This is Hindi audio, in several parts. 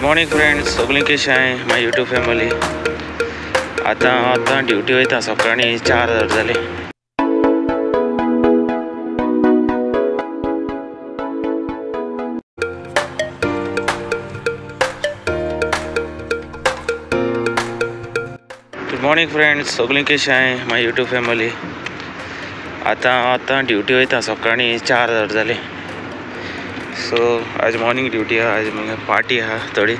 मॉर्निंग फ्रेंड्स, सगळीं कशी आहे माय यूट्यूब फॅमिली। आता ड्युटी वयता, सकाळी 4 जाले। गुड मॉर्निंग फ्रेंड्स, सगळीं कशी आहे माय यूट्यूब फॅमिली। आता ड्युटी वयता, सकाळी 4 जाले। सो आज मॉर्निंग ड्युटी हा, आज मग पार्टी हा थोडी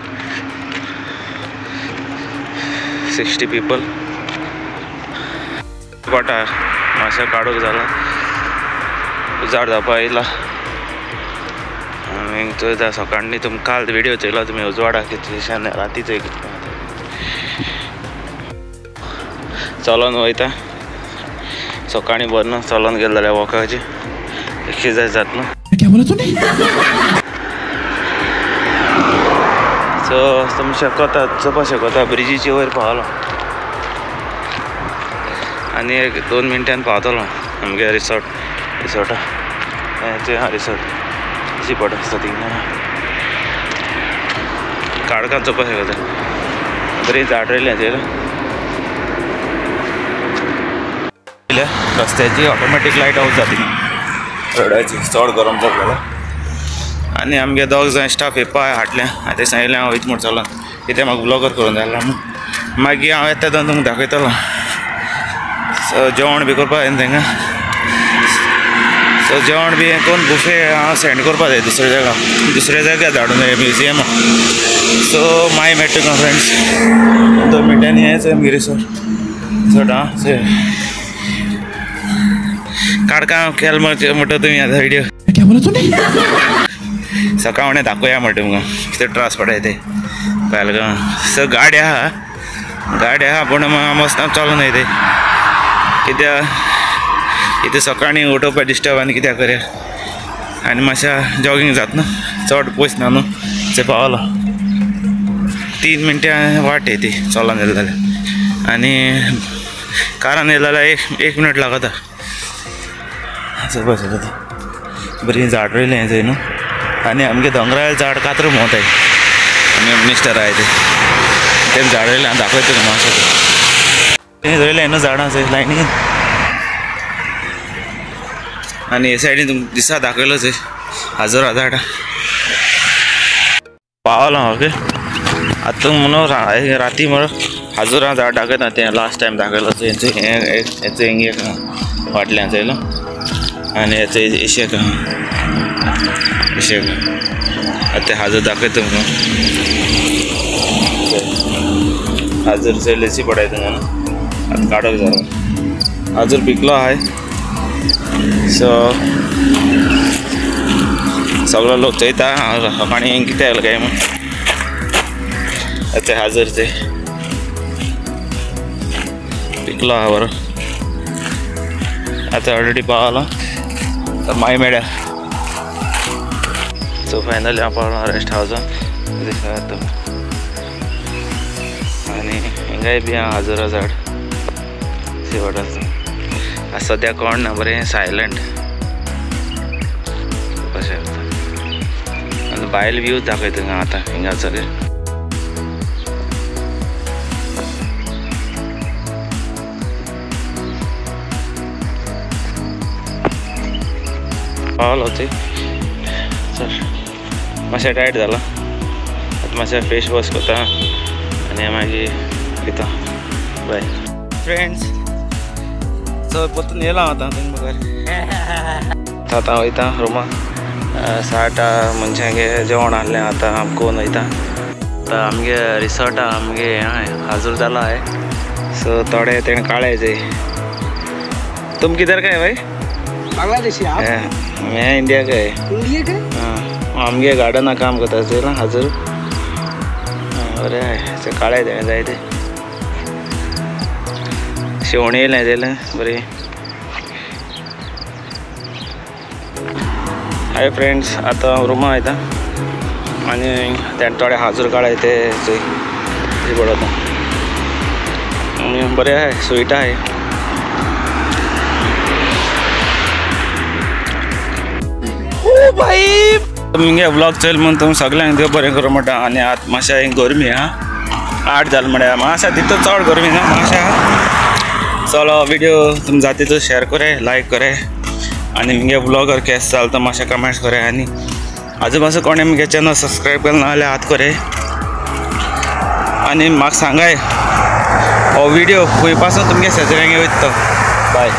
60 पीपल गोटा माश्या काडूक जाला, उजाड जावपा येयला। आनी चोयता सकाळी तुमकां काल व्हिडिओ चयलो तुमी उजवाडा कितलेशान रातीचो चलोन वयता। सकाळी बरं चलोन गेले जाल्यार वॉकाची एक्सरसाइज जाता न्हू। सो तुमी चोपा शकता ब्रिजीचे वयर पावलो आनी 1-2 मिनटान पावतलो आमगे रिसोर्टा रिसोर्ट अशी पड आसता थिंगा काडका चोपा शकता। बरी झाड रोयल्या रस्त्याची ऑटोमॅटिक लायट ऑफ जाती रोडाची, चड गरम जातलो। आनी आमगे 2 जाण स्टाफ येवपा हाटल्या, आतां सांगलें हांव वयता म्हूण चलोन, कित्याक म्हाका ब्लॉगर करून जाय न्हू। मागीर हांव येता तेन्ना तुमकां दाखयतलो। सो जेवण बी करपा जाय तांकां। सो जेवण बी कोण बुफे हांव सेंड करपा जाय दुसऱ्या जाग्यार धाडून जाय म्युजियमा। सो माय मेट तुका फ्रेंड्स 2 मिनटांनी येयच आमगे रिसोर्ट हा काडका केल म्हणटा तुमी आतां व्हिडिओ सकाळी दाखोवया म्हणटा तुमकां कितें त्रास पडटा ते पहलगाम। सो गाडी आहा पूण मस्तान चलोन येता कित्याक इथे सकाळी उठोवपा डिस्टर्ब आनी कित्याक करया। आनी मातशा जॉगिंग जाता न्हू, चड पयस ना न्हू, थंय पावलो 3 मिनटां वाट येती चलोन येयलें जाल्यार। आनी कारान येयलें जाल्यार 1 मिनट लागता। चोपा शकता बरी झाड रोयलें थंय न्हू। आनी आमगे दोंगराळ झाड कातर मोताय आमी मिनिस्टर आहाय ते झाड रोयलें हांव दाखयता तुका मातशें। तें रोयलें न्हू झाडां थंय लायनीन। आनी हे सायडीन तुमकां दिसा दाखयलो थंय हाजोरा झाड पावलो हांव। ओके आतां म्हणून राती म्हणून हाजोरा झाड दाखयता तें लास्ट टायम दाखयलो हेचो हिंग फाटल्यान चयलो आनी हेचो इशेक आतां हाजर दाखयता तुमकां। हाजर चयलेची पडाय तुमकां न्हू, आतां काडोक जालो। हाजर पिकलो आहाय। सो सगळो लोक चयता सकाळी कितें जालें काय म्हूण आतां हाजर ते पिकलो आहा बरो। आतां ऑलरेडी पावलो तर मागीर मेळ्या। सो फायनली हांव पावलो रेस्ट हावजान दिसता। आनी हिंगाय बी हांव हाजोरा झाड सी वाटार सद्या कोण ना, बरें सायलंट कशें जाता। आनी भायल व्यूज दाखयता तुका आतां हिंगाचो पावलो थंय। चल मातशें टायट जाला, आतां मातशें फेस वॉश करता आनी मागीर वयता। Bye friends. सो परतून येयलो हांव आतां आतां वयता रुमा। 6 मनशांगे जेवण आहलें आतां हांव कोण वयता। आतां आमगे रिसोर्टा आमगे हें आहाय हाजूर जालो आहाय। सो थोडे तेणें काळे जाय। तुम किधर का है भाई? बांग्लादेशी आप? मैं इंडिया का है। इंडिया का? हाँ आमगे गार्डन काम करता है ना हाजर। बरें आहे ते काळे जाय ते शेवणी येयलें तेलें बरें। हाय फ्रेंड्स, आतां हांव रुमा वयता आनी तेणे थोडे हाजर काडाय ते थंय पडता आनी बरें आहाय स्वीट आहाय। ओ भाई तुमगे व्लॉग चल म्हणून तुम सगळ्यांक देव बरें करूं म्हणटा आनी आतां मातशें हिंग गरमी हा 8 जालें म्हळ्यार मातशें तितून चड गरमी ना मातशें चलो व्हिडिओ तुम जाती तो शेअर करे लायक करे आनी मुगे ब्लॉगर केस जाल तो मातशें कमेंट्स करे आनी आजू बाजू कोणें मुगे चॅनल सबस्क्रायब केलें ना जाल्यार आतां करे आनी म्हाका सांगाय हो व्हिडिओ खंय पासून तुमगे शेजाऱ्यांक वयता तो बाय